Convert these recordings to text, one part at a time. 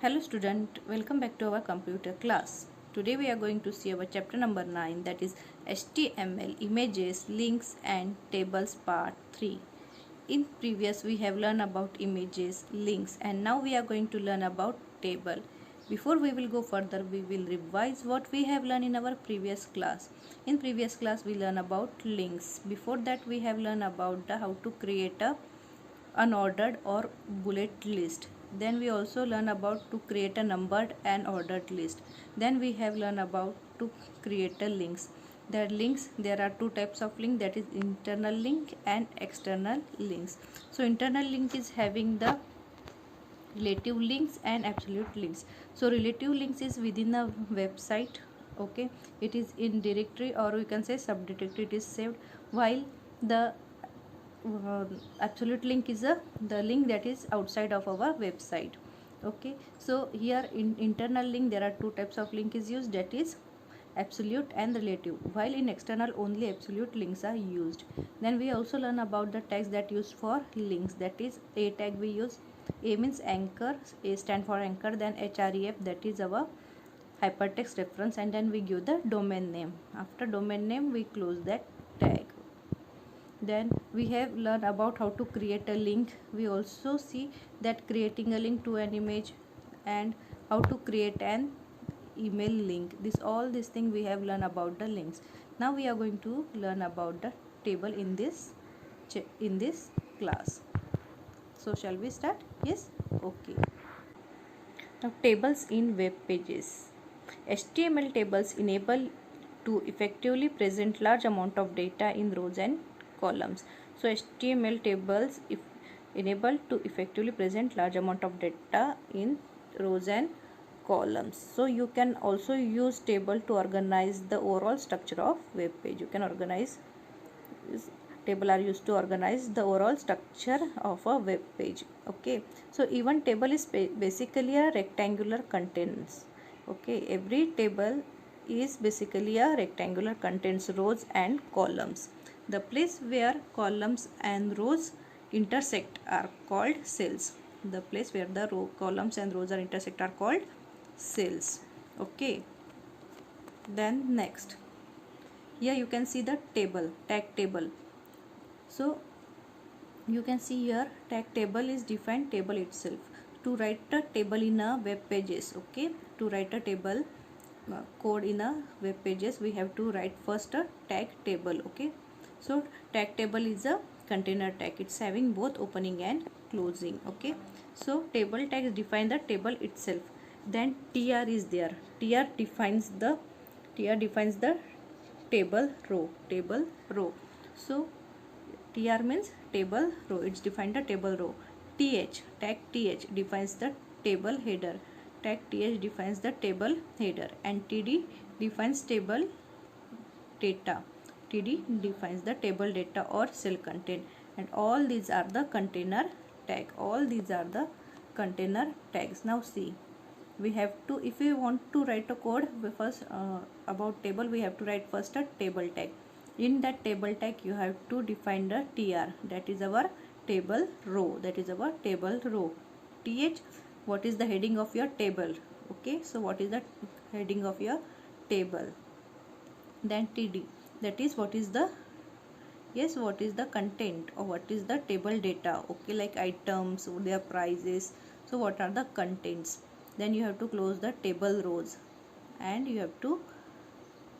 Hello student, welcome back to our computer class. Today we are going to see our chapter number 9, that is HTML, images, links and tables part 3. In previous we have learned about images, links and now we are going to learn about table. Before we will go further, we will revise what we have learned in our previous class. In previous class we learned about links. Before that we have learned about how to create a unordered or bullet list. Then we also learn about to create a numbered and ordered list. Then we have learned about to create a links. There are two types of link, that is internal link and external links. So internal link is having the relative links and absolute links. So relative links is within a website, okay, it is in directory or we can say subdirectory, it is saved, while the absolute link is the link that is outside of our website. Okay, so here in internal link there are two types of link is used, that is absolute and relative, while in external only absolute links are used. Then we also learn about the tags that used for links, that is a tag we use. A means anchor, A stand for anchor, then href, that is our hypertext reference, and then we give the domain name. After domain name we close that tag. Then we have learned about how to create a link. We also see that creating a link to an image and how to create an email link. All these things we have learned about the links. Now we are going to learn about the table in this class. So shall we start? Yes. Okay. Now tables in web pages. HTML tables enable to effectively present large amount of data in rows and columns. So HTML tables enable to effectively present large amount of data in rows and columns. So you can also use table to organize the overall structure of web page. You can organize table are used to organize the overall structure of a web page. Okay, so even table is basically a rectangular contains. Okay, every table is basically a rectangular, contains rows and columns. The place where columns and rows intersect are called cells. The place where the columns and rows are intersect are called cells. Okay, then next, here you can see the table, tag table. So you can see here tag table is defined table itself. To write a table in a web pages, okay, to write a table code in a web pages, we have to write first a tag table. Okay, so tag table is a container tag, it's having both opening and closing. Okay, so table tags define the table itself. Then tr is there. tr defines the table row. So tr means table row, it's defined the table row. Tag th defines the table header. Tag th defines the table header, and td defines table data. Td defines the table data or cell content, and all these are the container tag. All these are the container tags. Now see, we have to, if we want to write a code first about table, we have to write first a table tag. In that table tag you have to define the tr, that is our table row, th, what is the heading of your table. Okay, so what is the heading of your table. Then td, that is what is the content or what is the table data. Okay, like items, their prices, so what are the contents. Then you have to close the table rows and you have to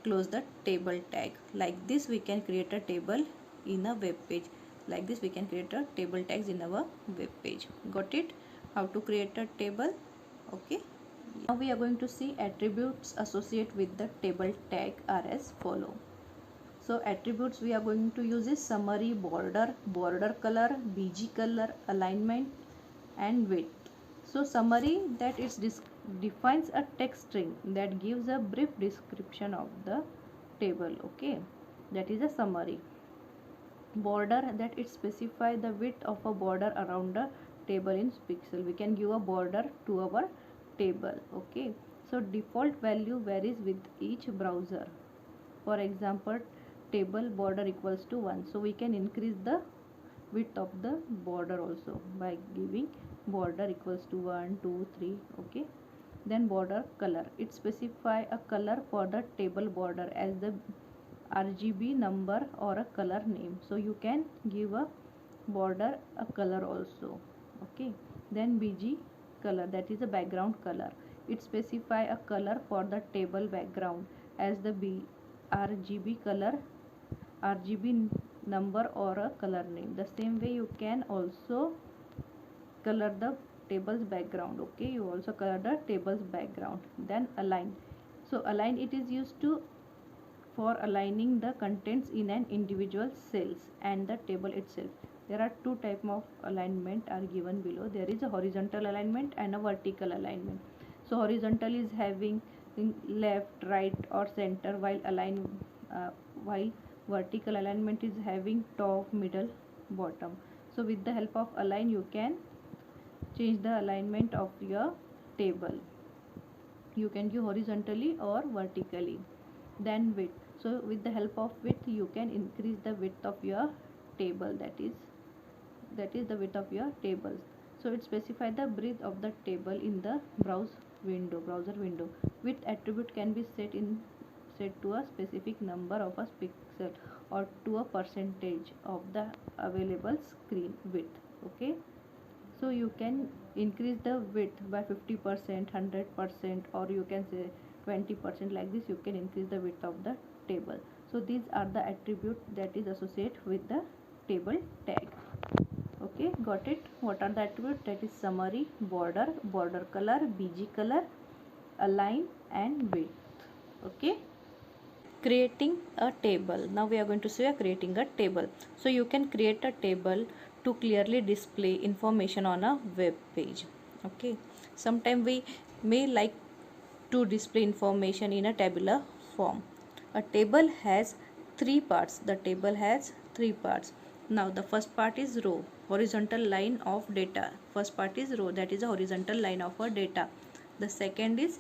close the table tag. Like this we can create a table in a web page. Like this we can create a table tags in our web page. Got it? How to create a table? Okay, now we are going to see attributes associated with the table tag are as follow. So attributes we are going to use is summary, border color, bg color, alignment and width. So summary, that it defines a text string that gives a brief description of the table. Okay, that is a summary. Border, that it specifies the width of a border around the table in pixel. We can give a border to our table. Okay, so default value varies with each browser. For example, table border equals to 1, so we can increase the width of the border also by giving border equals to 1 2 3. Okay, then border color, it specify a color for the table border as the RGB number or a color name. So you can give a border a color also. Okay, then BG color, that is a background color, it specify a color for the table background as the RGB color, RGB number or a color name. The same way you can also color the table's background. Okay, you also color the table's background. Then align, so align, it is used to for aligning the contents in an individual cells and the table itself. There are two type of alignment are given below. There is a horizontal alignment and a vertical alignment. So horizontal is having in left, right or center, while vertical alignment is having top, middle, bottom. So with the help of align you can change the alignment of your table. You can give horizontally or vertically. Then width, so with the help of width you can increase the width of your table, that is the width of your tables. So it specify the breadth of the table in the browser window. Width attribute can be set to a specific number of a pixel or to a percentage of the available screen width. Okay, so you can increase the width by 50%, 100%, or you can say 20%. Like this you can increase the width of the table. So these are the attributes that is associated with the table tag. Okay, got it? What are the attributes? That is summary, border, border color, BG color, align and width. Okay, creating a table. Now we are going to see creating a table. So you can create a table to clearly display information on a web page. Okay, sometimes we may like to display information in a tabular form. A table has three parts. The table has three parts. Now the first part is row, horizontal line of data. First part is row, that is a horizontal line of our data. The second is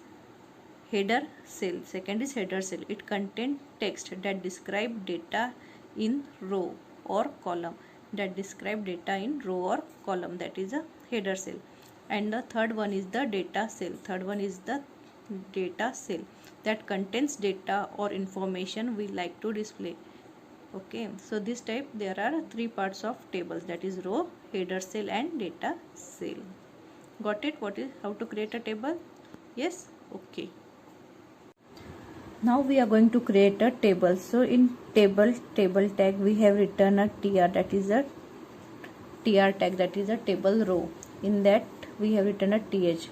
header cell. Second is header cell. It contains text that describe data in row or column. That describe data in row or column. That is a header cell. And the third one is the data cell. Third one is the data cell that contains data or information we like to display. Okay, so this type there are three parts of tables, that is row, header cell and data cell. Got it? What is how to create a table? Yes. Okay, now we are going to create a table. So in table tag we have written a tr, that is a tr tag, that is a table row. In that we have written a th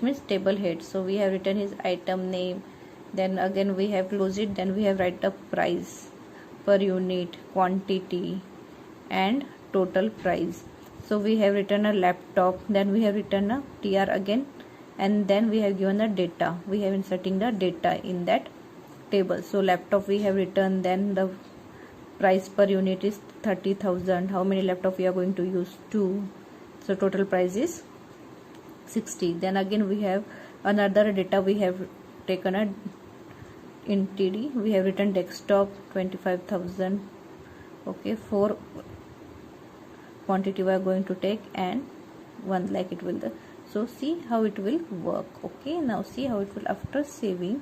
means table head. So we have written his item name, then again we have closed it, then we have write the price per unit, quantity and total price. So we have written a laptop, then we have written a tr again, and then we have given the data. We have inserting the data in that table. So laptop we have written, then the price per unit is 30,000. How many laptop we are going to use? 2. So total price is 60. Then again we have another data. We have taken a in TD. We have written desktop 25,000. Okay, 4 quantity we are going to take and 1 like it will. So see how it will work. Okay, now see how it will after saving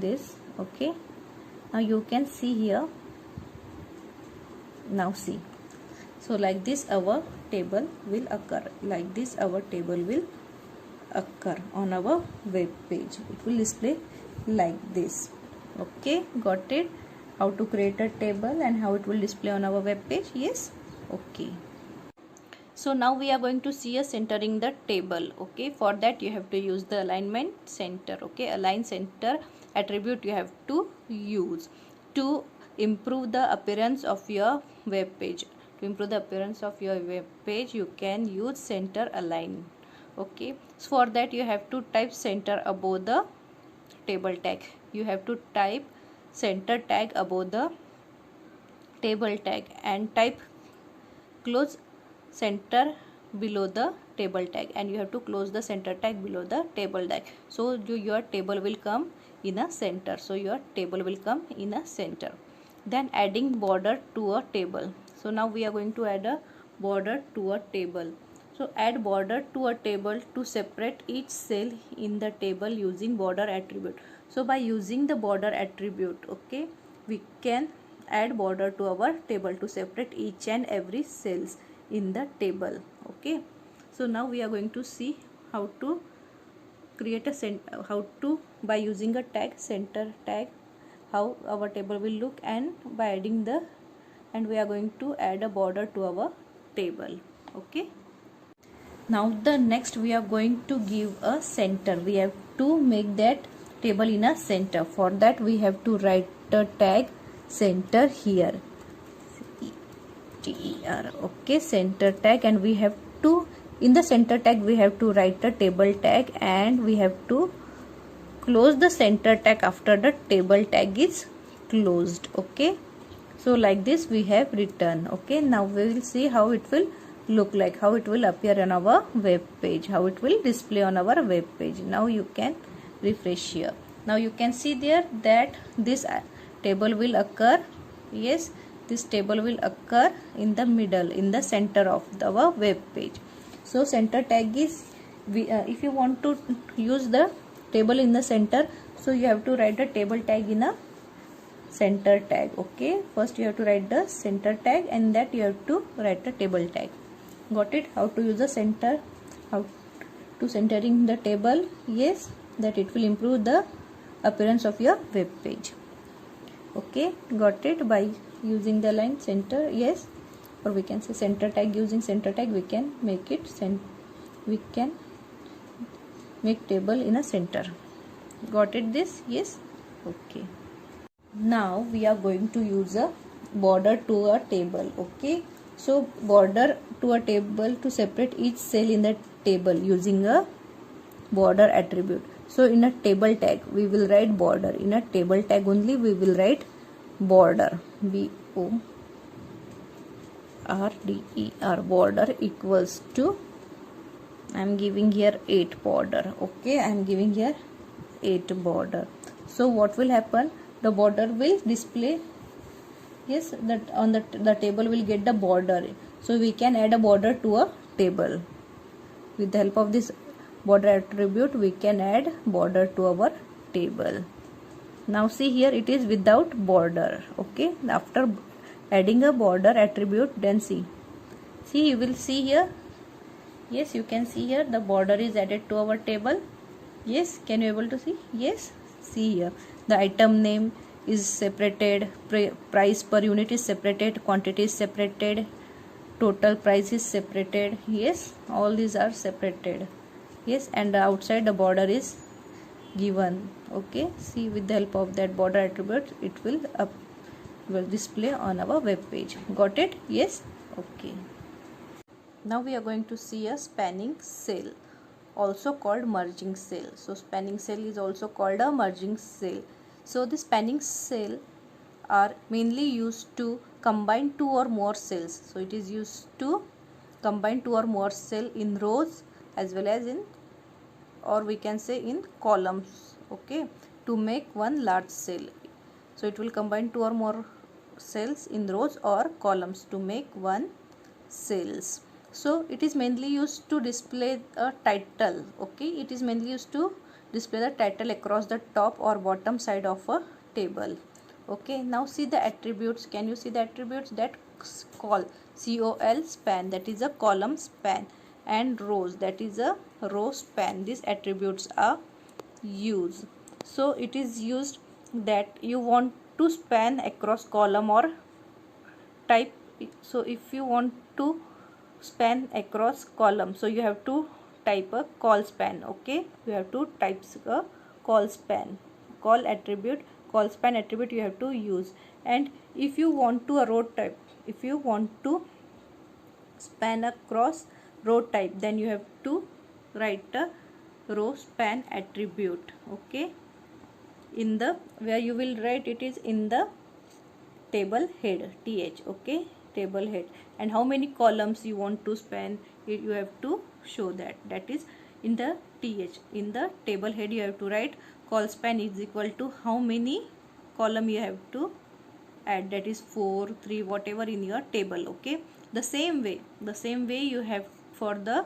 this. Okay, now you can see here. Now see. So like this our table will occur. Like this our table will occur on our web page. It will display like this. Okay, got it? How to create a table and how it will display on our web page? Yes. Okay. So now we are going to see a centering the table. Okay, for that you have to use the alignment center. Okay, align center attribute you have to use to improve the appearance of your web page. To improve the appearance of your web page you can use center align. Okay, so for that you have to type center above the table tag. You have to type center tag above the table tag and type close center below the table tag, and you have to close the center tag below the table tag. So your table will come in a center. So your table will come in a center. Then adding border to a table. So now we are going to add a border to a table. So add border to a table to separate each cell in the table using border attribute. So by using the border attribute, okay, we can add border to our table to separate each and every cells in the table. Okay, so now we are going to see how to create a how to, by using a tag, center tag, how our table will look, and by adding the, and we are going to add a border to our table. Okay, now the next we are going to give a center. We have to make that table in a center. For that we have to write the tag center here, CENTER. Okay, center tag, and we have to, in the center tag we have to write the table tag, and we have to close the center tag after the table tag is closed. Okay, so like this we have written. Okay, now we will see how it will look like, how it will appear on our web page, how it will display on our web page. Now you can refresh here. Now you can see there that this table will occur. Yes, this table will occur in the middle, in the center of our web page. So center tag is, if you want to use the table in the center, so you have to write the table tag in a center tag. Okay, first you have to write the center tag, and that you have to write the table tag. Got it? How to use the center, how to centering the table? Yes, that it will improve the appearance of your web page. Okay, got it? By using the line center, yes, or we can say center tag. Using center tag we can make it we can make table in a center. Got it this? Yes. Okay, now we are going to use a border to a table. Okay, so border to a table to separate each cell in the table using a border attribute. So in a table tag we will write border. In a table tag only we will write border, BORDER, border equals to, I am giving here 8 border. Okay, I am giving here 8 border. So what will happen? The border will display, yes, that on the table will get the border. So we can add a border to a table. With the help of this border attribute we can add border to our table. Now see here it is without border. Okay, after adding a border attribute, then see you will see here, yes, you can see here the border is added to our table. Yes, can you able to see? Yes, see here the item name is separated, price per unit is separated, quantity is separated, total price is separated. Yes, all these are separated. Yes, and outside the border is given. Okay, see, with the help of that border attribute it will display on our web page. Got it? Yes. Okay, now we are going to see a spanning cell, also called merging cell. So spanning cell is also called a merging cell. So the spanning cell are mainly used to combine 2 or more cells. So it is used to combine 2 or more cell in rows as well as in, or we can say in columns. Okay, to make one large cell. So it will combine 2 or more cells in rows or columns to make one cells. So it is mainly used to display a title. Okay, it is mainly used to display the title across the top or bottom side of a table. Okay, now see the attributes. Can you see the attributes? That col span, that is a column span, and rows, that is a row span. These attributes are used. So it is used that you want to span across column or type. So if you want to span across column, so you have to type a col span. Okay, you have to type a col span, col attribute, col span attribute you have to use. And if you want to a row type, if you want to span across row type, then you have to write a row span attribute. Okay, in the, where you will write it is in the table head, th. Okay, table head, and how many columns you want to span it, you have to show that. That is in the th, in the table head you have to write col span is equal to how many column you have to add, that is 4, 3, whatever in your table. Okay, the same way you have for the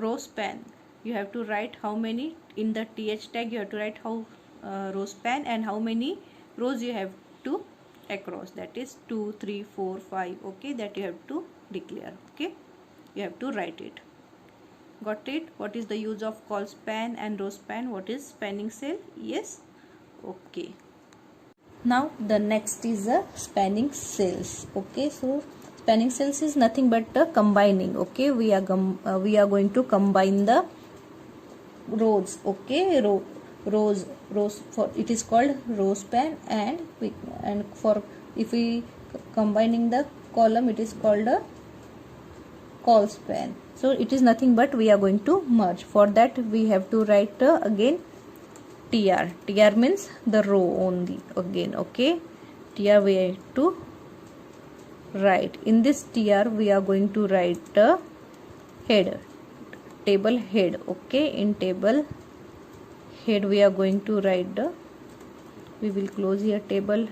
row span. You have to write how many in the th tag. You have to write how row span and how many rows you have to across, that is 2, 3, 4, 5. Okay, that you have to declare. Okay, you have to write it. Got it? What is the use of col span and row span? What is spanning cell? Yes. Okay. Now the next is the spanning cells. Okay, so spanning cells is nothing but the combining. Okay, we are going to combine the rows. Okay, rows for it is called row span, and for if we combining the column, it is called a col span. So it is nothing but we are going to merge. For that we have to write again tr. Tr means the row only again. Okay, tr we have to write. In this tr we are going to write head, table head. Okay, in table head we are going to write the, we will close here table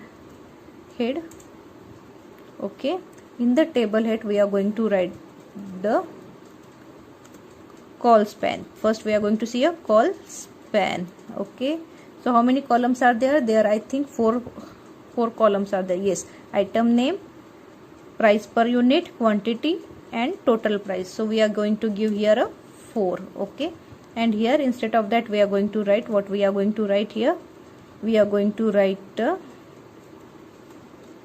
head. Okay, in the table head we are going to write the col span. First we are going to see a col span. Okay, so how many columns are there? There I think four columns are there. Yes, item name, price per unit, quantity and total price. So we are going to give here a 4. Okay, and here instead of that we are going to write, what we are going to write here, we are going to write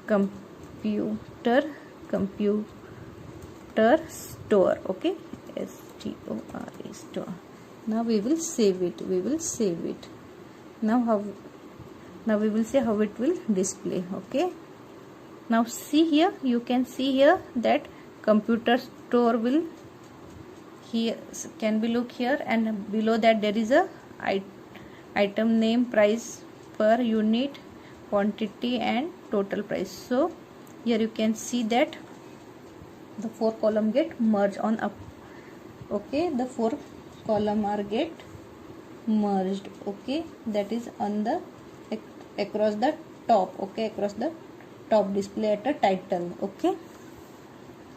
computer store. Okay, store, store. Now we will save it. Now we will see how it will display. Okay, now see here, you can see here that computer store will here can be look here, and below that there is a item name, price per unit, quantity and total price. So here you can see that the 4 column get merged on up. Okay, the 4 column are get merged. Okay, that is on the across the top. Okay, across the top display at a title. Okay,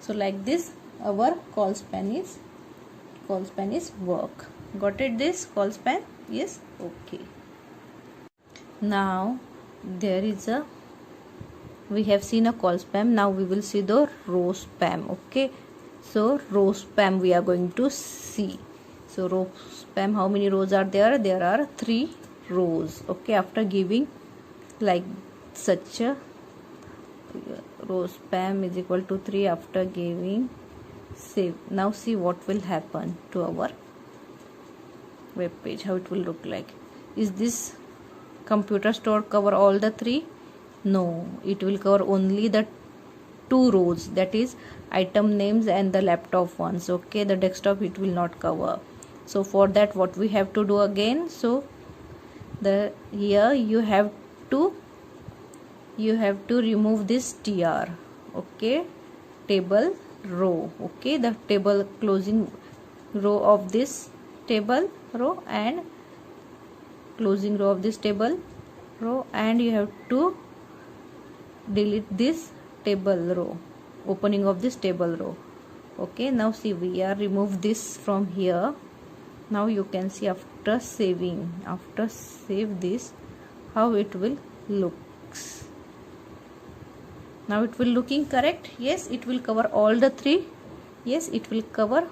so like this our col span is work. Got it? This col span? Yes. Okay, now there is a, we have seen a col span. Now we will see the row span. Okay, so row span we are going to see. So row span, how many rows are there? There are 3 rows. Okay, after giving like such a row span is equal to 3, after giving save. Now see what will happen to our web page, how it will look like. Is this computer store cover all the 3? No, it will cover only the 2 rows, that is item names and the laptop ones. Okay, the desktop it will not cover. So for that what we have to do again, so the here you have to remove this tr. Okay, table row. Okay, the table closing row of this table row and closing row of this table row, and you have to delete this table row, opening of this table row. Okay, now see we are remove this from here. Now you can see after saving, after save this, how it will looks. Now it will looking correct. Yes, it will cover all the 3. Yes, it will cover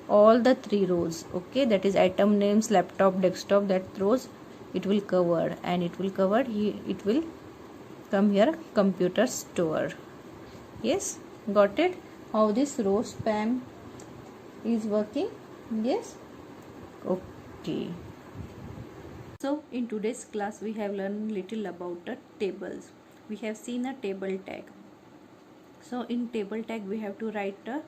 all the 3 rows. Okay, that is item names, laptop, desktop, that rows it will cover, and it will cover here, it will come here computer store. Yes, got it? How this row span is working? Yes. Okay, so in today's class we have learned little about the tables. We have seen a table tag. So in table tag we have to write a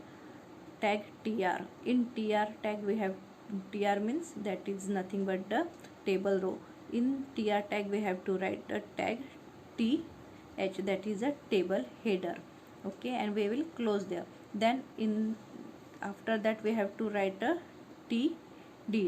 tag tr. In tr tag we have, tr means that is nothing but the table row. In tr tag we have to write a tag th, that is a table header. Okay, and we will close there. Then in after that we have to write a td,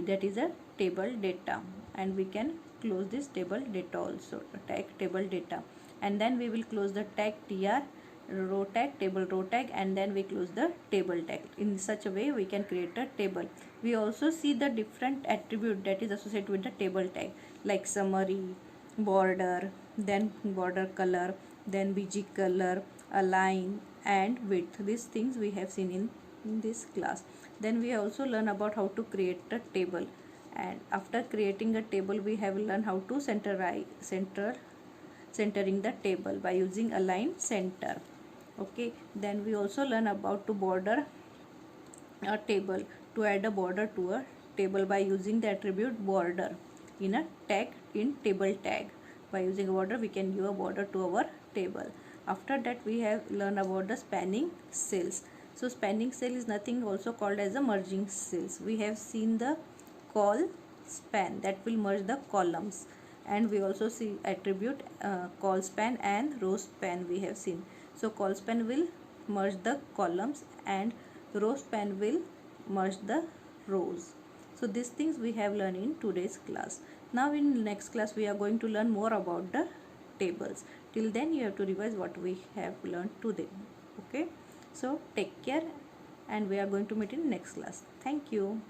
that is a table data, and we can close this table data also, tag table data. And then we will close the tag tr row tag, table row tag, and then we close the table tag. In such a way we can create a table. We also see the different attribute that is associated with the table tag, like summary, border, then border color, then bg color, align, and width. These things we have seen in this class. Then we also learn about how to create a table, and after creating a table we have learned how to centering the table by using align center. Okay, then we also learn about to border a table, to add a border to a table by using the attribute border in a tag, in table tag. By using a border we can give a border to our table. After that we have learned about the spanning cells. So spanning cell is nothing also called as a merging cells. We have seen the col span that will merge the columns, and we also see attribute col span and row span we have seen. So col span will merge the columns and row span will merge the rows. So these things we have learned in today's class. Now in next class we are going to learn more about the tables. Till then you have to revise what we have learned today. Okay, so take care, and we are going to meet in next class. Thank you.